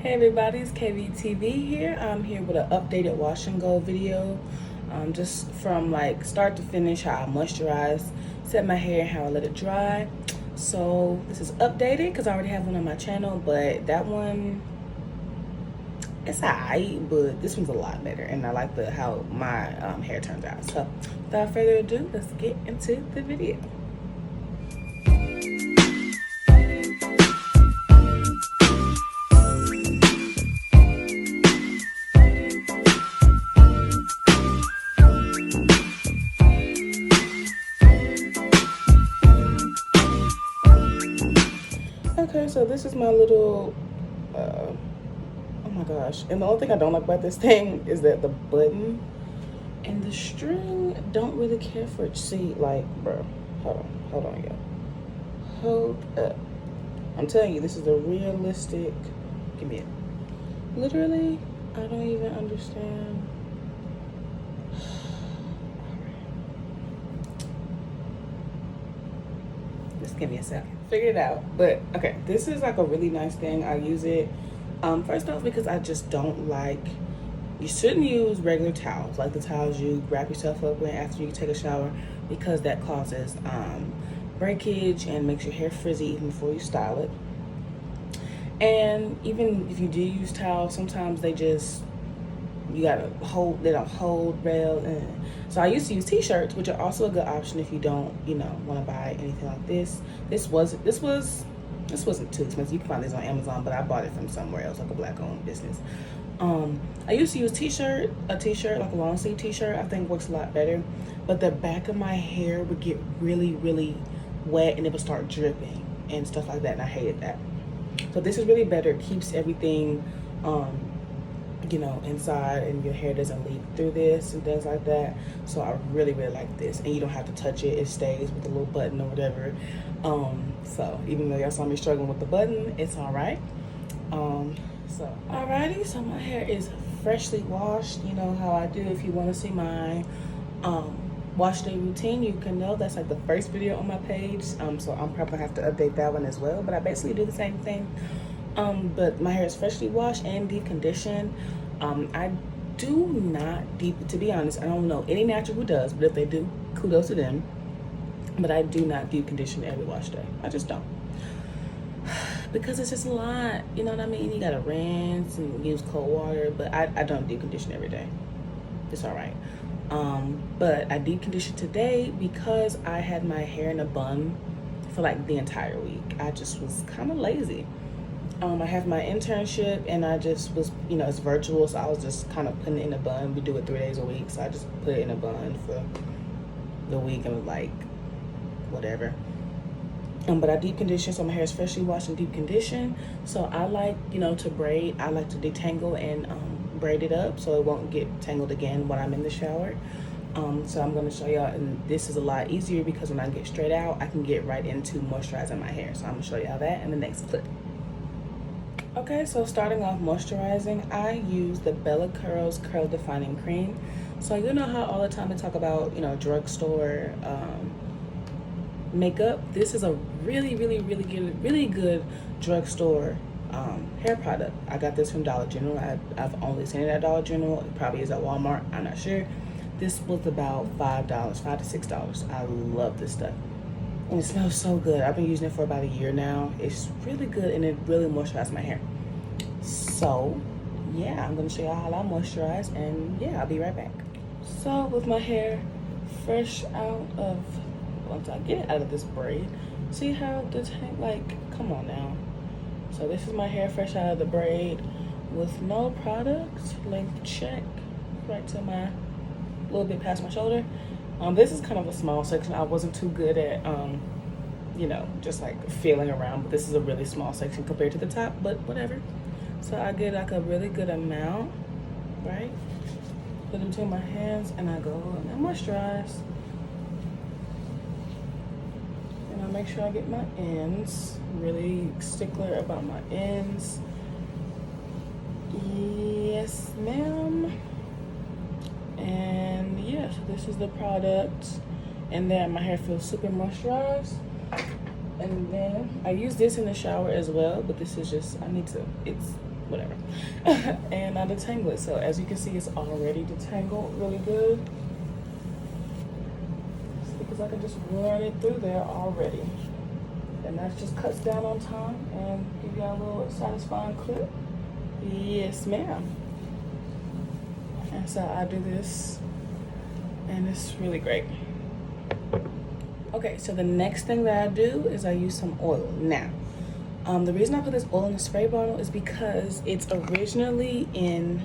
Hey everybody, it's KVTV here. I'm here with an updated wash and go video. Just from like start to finish, how I moisturize, set my hair, and how I let it dry. So this is updated because I already have one on my channel, but that one, it's alright, but this one's a lot better, and I like the how my hair turns out. So without further ado, let's get into the video. Okay, so this is my little, oh my gosh. And the only thing I don't like about this thing is that the button and the string don't really care for it. See, like, bro, hold on, y'all. Hold up. I'm telling you, this is a realistic, give me it. Literally, I don't even understand. Just give me a second. Figure it out. But okay, this is like a really nice thing. I use it first off because I just don't like, you shouldn't use regular towels, like the towels you wrap yourself up with after you take a shower, because that causes breakage and makes your hair frizzy even before you style it. And even if you do use towels, sometimes they just, you gotta hold, they don't hold well. So I used to use t-shirts, which are also a good option if you don't, want to buy anything like this. This wasn't too expensive. You can find this on Amazon, but I bought it from somewhere else, like a black-owned business. I used to use a t-shirt, like a long sleeve t-shirt. I think works a lot better. But the back of my hair would get really, really wet, and it would start dripping and stuff like that, and I hated that. So this is really better. It keeps everything, inside, and your hair doesn't leak through this and things like that. So I really, really like this, and you don't have to touch it. It stays with the little button or whatever. So even though y'all saw me struggling with the button, it's all right. So alrighty, so my hair is freshly washed. You know how I do. If you want to see my wash day routine, you can know that's like the first video on my page. So I'm probably gonna have to update that one as well, but I basically do the same thing. But my hair is freshly washed and deep conditioned. I do not to be honest, I don't know any natural who does, but if they do, kudos to them. But I do not deep condition every wash day. I just don't. Because it's just a lot, you know what I mean? You gotta rinse and use cold water, but I don't deep condition every day. It's all right. But I deep conditioned today because I had my hair in a bun for like the entire week. I just was kind of lazy. I have my internship, and I just was, it's virtual, so I was just kind of putting it in a bun. We do it 3 days a week, so I just put it in a bun for the week and was like, whatever. But I deep condition, so my hair is freshly washed and deep conditioned. So I like, to braid. I like to detangle and braid it up so it won't get tangled again when I'm in the shower. So I'm going to show y'all, and this is a lot easier because when I get straight out, I can get right into moisturizing my hair. So I'm going to show y'all that in the next clip. Okay, so starting off moisturizing, I use the Bella Curls Curl Defining Cream. So you know how all the time they talk about, drugstore makeup? This is a really, really, really good drugstore hair product. I got this from Dollar General. I've only seen it at Dollar General. It probably is at Walmart. I'm not sure. This was about $5, $5 to $6. I love this stuff. And it smells so good. I've been using it for about a year now. It's really good, and it really moisturizes my hair. So, yeah, I'm gonna show y'all how I moisturize, and yeah, I'll be right back. So, with my hair fresh out of, once I get it out of this braid, see how the tank, like, come on now. So this is my hair fresh out of the braid with no product, length check, right to my, little bit past my shoulder. This is kind of a small section. I wasn't too good at, just like feeling around, but this is a really small section compared to the top, but whatever. So I get like a really good amount, right? Put it between my hands, and I go and I moisturize. And I make sure I get my ends. Really stickler about my ends. Yes, ma'am. And yeah, so this is the product. And then my hair feels super moisturized. And then I use this in the shower as well, but this is just, it's whatever. And I detangle it. So as you can see, it's already detangled really good. It's because I can just run it through there already. And that just cuts down on time and give you a little satisfying clip. Yes, ma'am. And so I do this, and it's really great. Okay, so the next thing that I do is I use some oil. Now, the reason I put this oil in the spray bottle is because it's originally in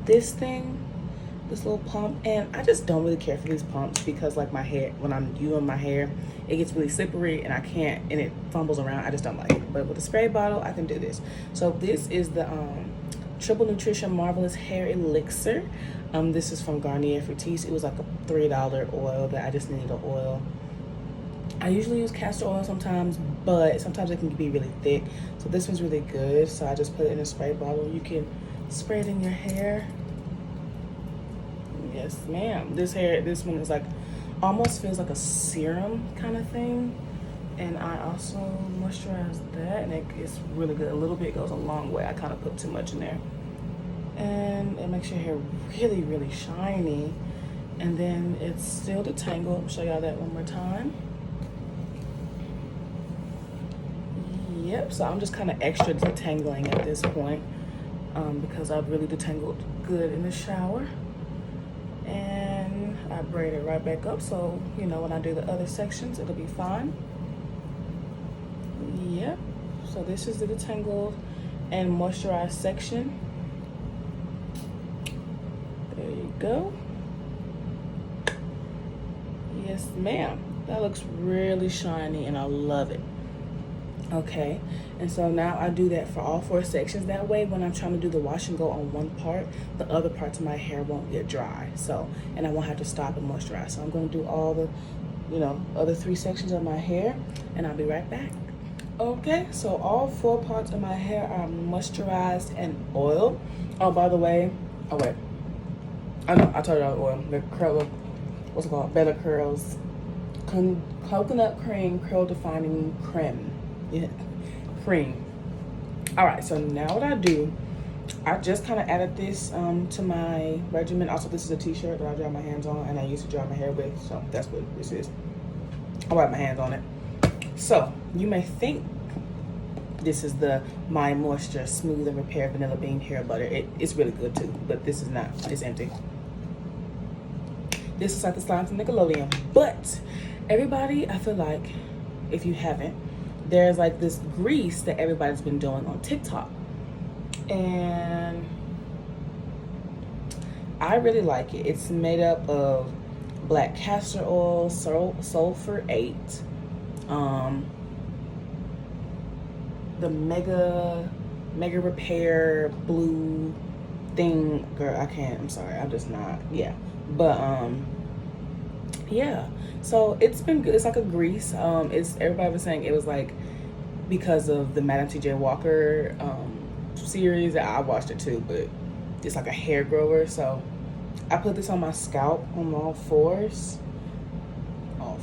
this thing, this little pump, and I just don't really care for these pumps because like my hair, when I'm using my hair, it gets really slippery and I can't, and it fumbles around. I just don't like it. But with the spray bottle, I can do this. So this is the Triple Nutrition Marvelous Hair Elixir. This is from Garnier Fructis. It was like a $3 oil that I just needed an oil. I usually use castor oil sometimes, but sometimes it can be really thick. So this one's really good. So I just put it in a spray bottle. You can spray it in your hair. Yes, ma'am. This one is like, almost feels like a serum kind of thing. And I also moisturize that, and it's really good. A little bit goes a long way. I kind of put too much in there. And it makes your hair really, really shiny. And then it's still detangled. I'll show y'all that one more time. Yep, so I'm just kind of extra detangling at this point because I've really detangled good in the shower. And I braid it right back up, so you know when I do the other sections, it'll be fine. Yep, so this is the detangled and moisturized section. There you go. Yes, ma'am. That looks really shiny and I love it. Okay, and so now I do that for all 4 sections. That way when I'm trying to do the wash and go on one part, the other parts of my hair won't get dry. So, and I won't have to stop and moisturize. So I'm going to do all the, other 3 sections of my hair, and I'll be right back. Okay, so all 4 parts of my hair are moisturized and oiled. Oh, by the way, oh wait, I know I told y'all the oil. The curl, what's it called? Bella Curls Coconut Cream Curl Defining Creme. Yeah, cream. All right, so now what I do, I just kind of added this to my regimen. Also, this is a t-shirt that I dry my hands on and I used to dry my hair with, so that's what this is. I wipe my hands on it. So you may think this is the My Moisture Smooth and Repair Vanilla Bean Hair Butter. It's really good too, but this is not. It's empty. This is like the slime from Nickelodeon. But everybody, I feel like, if you haven't, there's like this grease that everybody's been doing on TikTok. And I really like it. It's made up of black castor oil, sulfur 8, the mega repair blue thing. Girl, I'm sorry, I'm just not, yeah. But yeah, so it's been good. It's like a grease. Everybody was saying it was like because of the Madam T.J. Walker series. I watched it too, but it's like a hair grower. So I put this on my scalp on all fours. Oh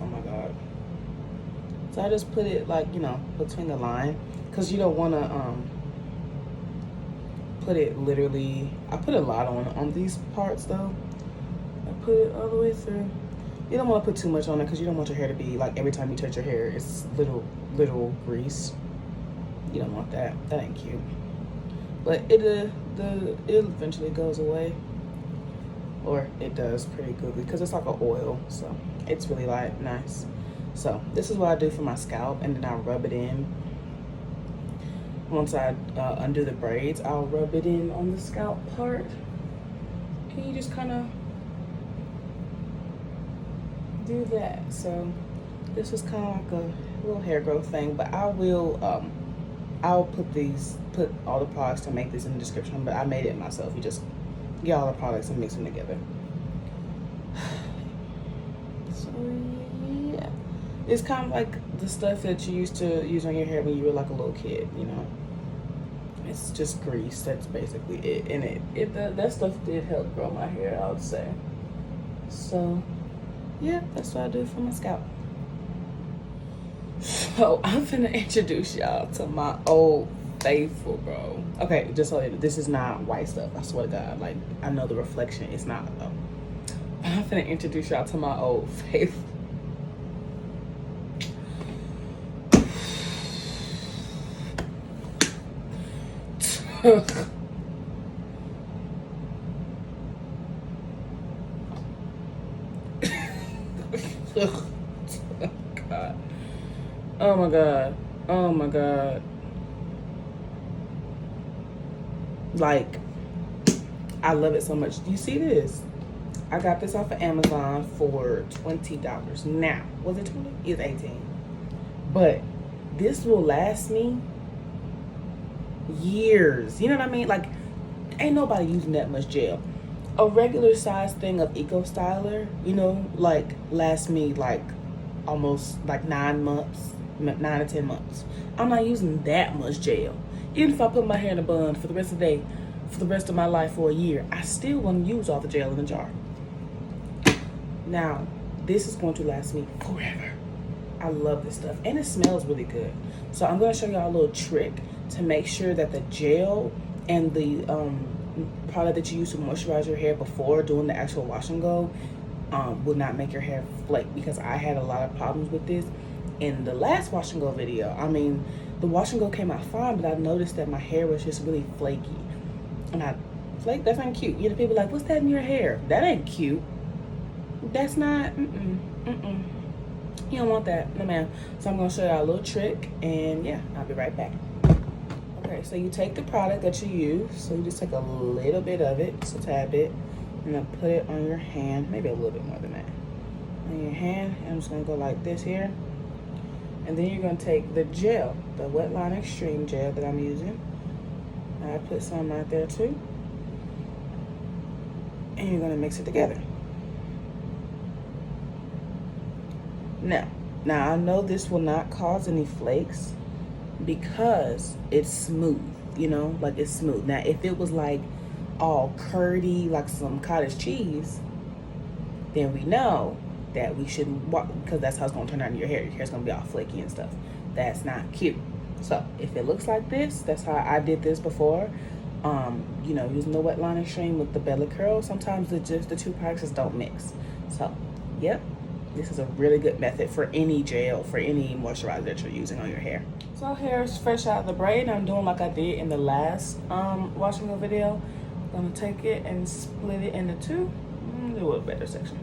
my god. So I just put it like, between the line, because you don't want to put it literally. I put a lot on these parts though. I put it all the way through. You don't want to put too much on it because you don't want your hair to be like every time you touch your hair it's little grease. You don't want that. That ain't cute. But it eventually goes away, or it does pretty good because it's like an oil, so it's really like nice. So this is what I do for my scalp, and then I rub it in. Once I undo the braids, I'll rub it in on the scalp part. Can you just kind of do that? So this is kind of like a little hair growth thing, but I will I'll put all the products to make this in the description, but I made it myself. You just get all the products and mix them together. So yeah, it's kind of like the stuff that you used to use on your hair when you were like a little kid, It's just grease. That's basically it. And that stuff did help grow my hair, I would say. So yeah, that's what I do for my scalp. So I'm finna introduce y'all to my old faithful, bro. Okay, just so this is not white stuff. I swear to God, like I know the reflection is not though. I'm finna introduce y'all to my old faithful. God. Oh my God. Oh my God. Like, I love it so much. Do you see this? I got this off of Amazon for $20. Now, was it 20? It's 18. But this will last me years. You know what I mean? Like, ain't nobody using that much gel. A regular size thing of Eco Styler, you know, like lasts me like almost like 9 months, 9 to 10 months. I'm not using that much gel. Even if I put my hair in a bun for the rest of the day, for the rest of my life for a year, I still want to use all the gel in the jar. Now, this is going to last me forever. I love this stuff, and it smells really good. So I'm going to show y'all a little trick to make sure that the gel and the product that you use to moisturize your hair before doing the actual wash and go will not make your hair flake, because I had a lot of problems with this in the last wash and go video. I mean, the wash and go came out fine, but I noticed that my hair was just really flaky. And flake, that's not cute. You know, people are like, what's that in your hair? That ain't cute. That's not, You don't want that, no ma'am. So I'm gonna show y'all a little trick, and yeah, I'll be right back. Okay, so you take the product that you use. So you just take a little bit of it, just a tad bit, and then put it on your hand, maybe a little bit more than that. On your hand, and I'm just gonna go like this here. And then you're gonna take the gel, the Wetline Extreme gel that I'm using. I put some right there too. And you're gonna mix it together. Now I know this will not cause any flakes because it's smooth, you know, like it's smooth. Now, if it was like all curdy, like some cottage cheese, then we know that we shouldn't walk, because that's how it's gonna turn out in your hair. Your hair's gonna be all flaky and stuff. That's not cute. So if it looks like this, that's how I did this before. You know, using the Wetline Extreme with the Belly Curl, sometimes the two products just don't mix. So, yep, this is a really good method for any gel, for any moisturizer that you're using on your hair. So hair is fresh out of the braid. I'm doing like I did in the last wash and go video. I'm gonna take it and split it into two. Do a little better section.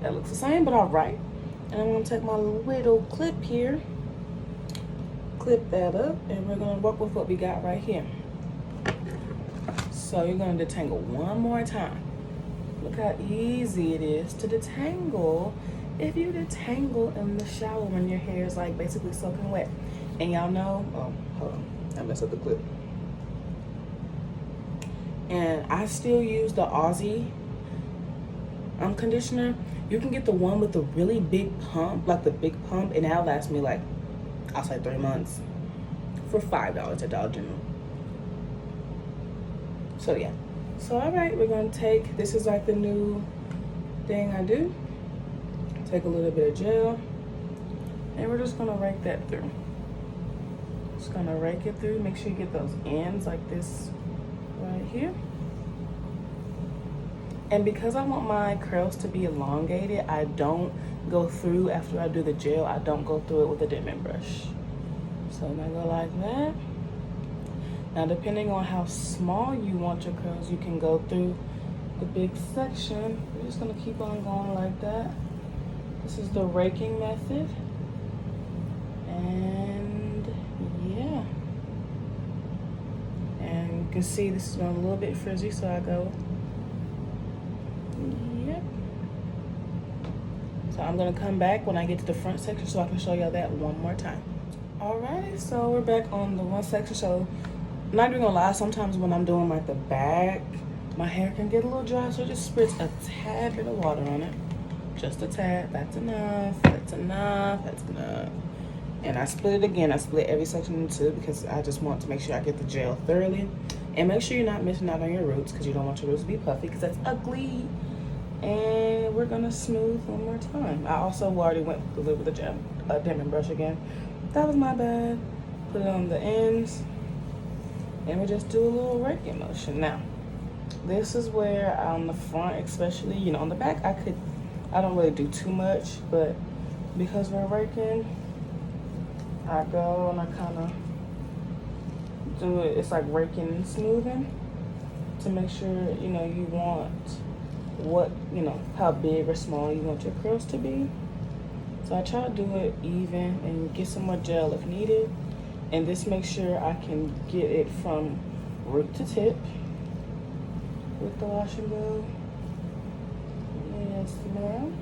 That looks the same, but all right. And I'm gonna take my little clip here, clip that up, and we're gonna work with what we got right here. So you're gonna detangle one more time. Look how easy it is to detangle if you detangle in the shower when your hair is like basically soaking wet. And y'all know, oh, hold on, I messed up the clip. And I still use the Aussie conditioner. You can get the one with the really big pump, like the big pump, and that'll last me like, I'll say 3 months for $5 at Dollar General. So yeah. So all right, we're gonna take, this is like the new thing I do. Take a little bit of gel, and we're just gonna rake that through. Just gonna rake it through. Make sure you get those ends like this right here. And because I want my curls to be elongated, I don't go through, after I do the gel, I don't go through it with a dimming brush. So I'm gonna go like that. Now, depending on how small you want your curls, you can go through the big section. We're just gonna keep on going like that. This is the raking method. And yeah. And you can see this is a little bit frizzy, so I go, yep. So I'm gonna come back when I get to the front section so I can show y'all that one more time. Alrighty, so we're back on the one section. So I'm not even gonna lie, sometimes when I'm doing like the back, my hair can get a little dry, so just spritz a tad bit of water on it. Just a tad, that's enough, that's enough, that's enough. And I split it again. I split every section in two because I just want to make sure I get the gel thoroughly. And make sure you're not missing out on your roots, because you don't want your roots to be puffy, because that's ugly. And we're gonna smooth one more time. I also already went through with the gel. a damping brush again. That was my bad. Put it on the ends, and we just do a little raking motion. Now, this is where on the front, especially, you know, on the back, I don't really do too much, but because we're raking, I go and I kind of do it. It's like raking and smoothing to make sure, you know, you want what, you know, how big or small you want your curls to be. So I try to do it even and get some more gel if needed. And this makes sure I can get it from root to tip with the wash and go. Yes, ma'am.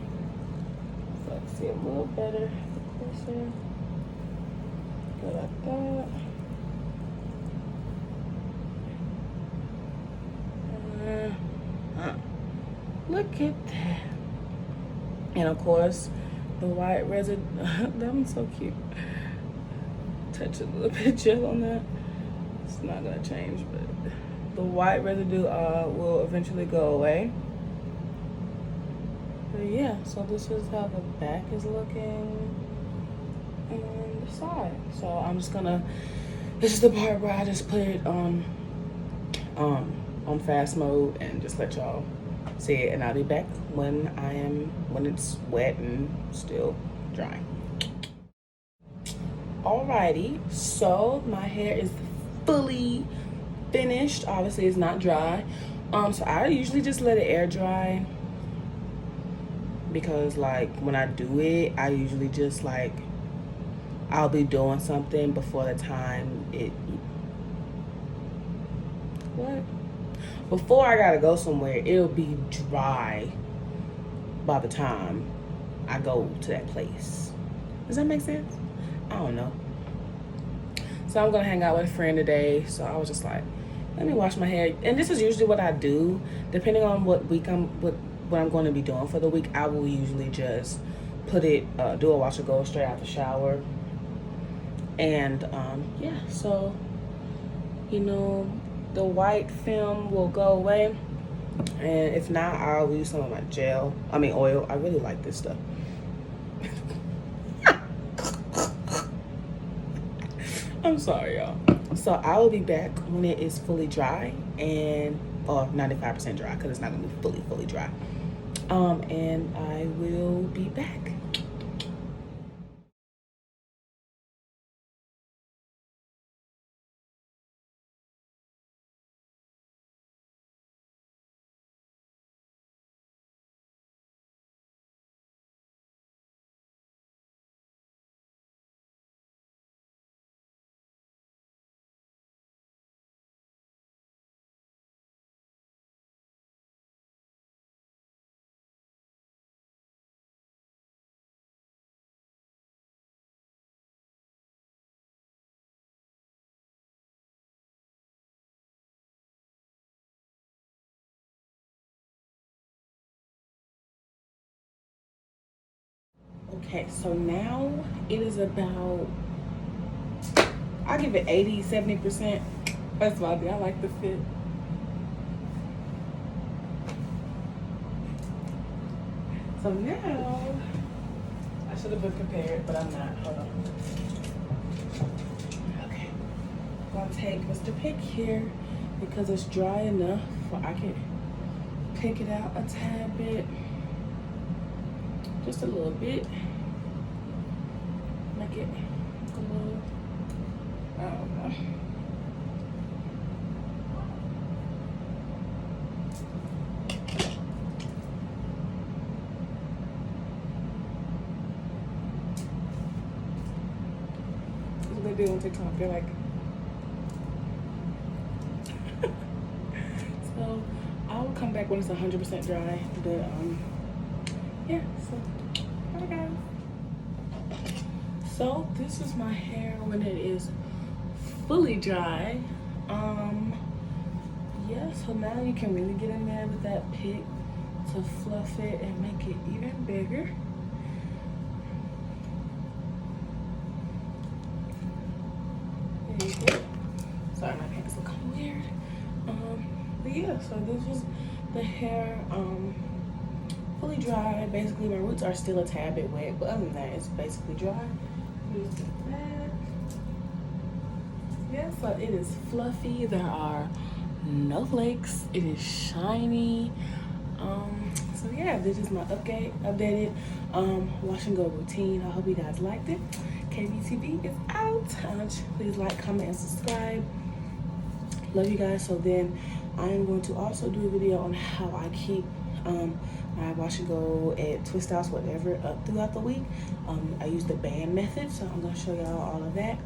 So I can see a little better closer. Go like that. Look at that. And of course, the white residue, that one's so cute. Touch a little bit of gel on that. It's not gonna change, but the white residue will eventually go away. But yeah, so this is how the back is looking and the side. So I'm just gonna, this is the part where I just put it on fast mode and just let y'all see it, and I'll be back when it's wet and still drying. Alrighty, so my hair is fully finished. Obviously it's not dry. So I usually just let it air dry, because like when I do it, I usually just like, I'll be doing something before the time before I gotta go somewhere, it'll be dry by the time I go to that place. Does that make sense? I don't know. So I'm gonna hang out with a friend today. So I was just like, let me wash my hair. And this is usually what I do. Depending on what I'm going to be doing for the week, I will usually just put it, do a wash and go straight out the shower. And yeah, so, you know, the white film will go away, and if not, I'll use some of my oil. I really like this stuff. I'm sorry, y'all. So I will be back when it is fully dry, or 95% dry, because it's not gonna be fully dry. And I will be back. Okay, so now it is about, I'll give it 80-70%. First of all, I like the fit. So now, I should have been prepared, but I'm not. Hold on. Okay, I'm gonna take Mr. Pick here because it's dry enough where I can pick it out a tad bit. Just a little bit. Make it a little, I don't know. That's what they do on TikTok. They're like, so I will come back when it's 100% dry. But yeah, so bye guys. So this is my hair when it is fully dry. Yeah, so now you can really get in there with that pick to fluff it and make it even bigger. There you go. Sorry, my pants look weird. But yeah, so this was the hair fully dry. Basically, my roots are still a tad bit wet, but other than that, it's basically dry. Here's the back. Yeah, so it is fluffy. There are no flakes. It is shiny. So yeah, this is my updated wash and go routine. I hope you guys liked it. KBTV is out. Please like, comment, and subscribe. Love you guys. So then I am going to also do a video on how I keep my wash and go at twist outs, whatever, up throughout the week. I use the band method, so I'm going to show y'all all of that.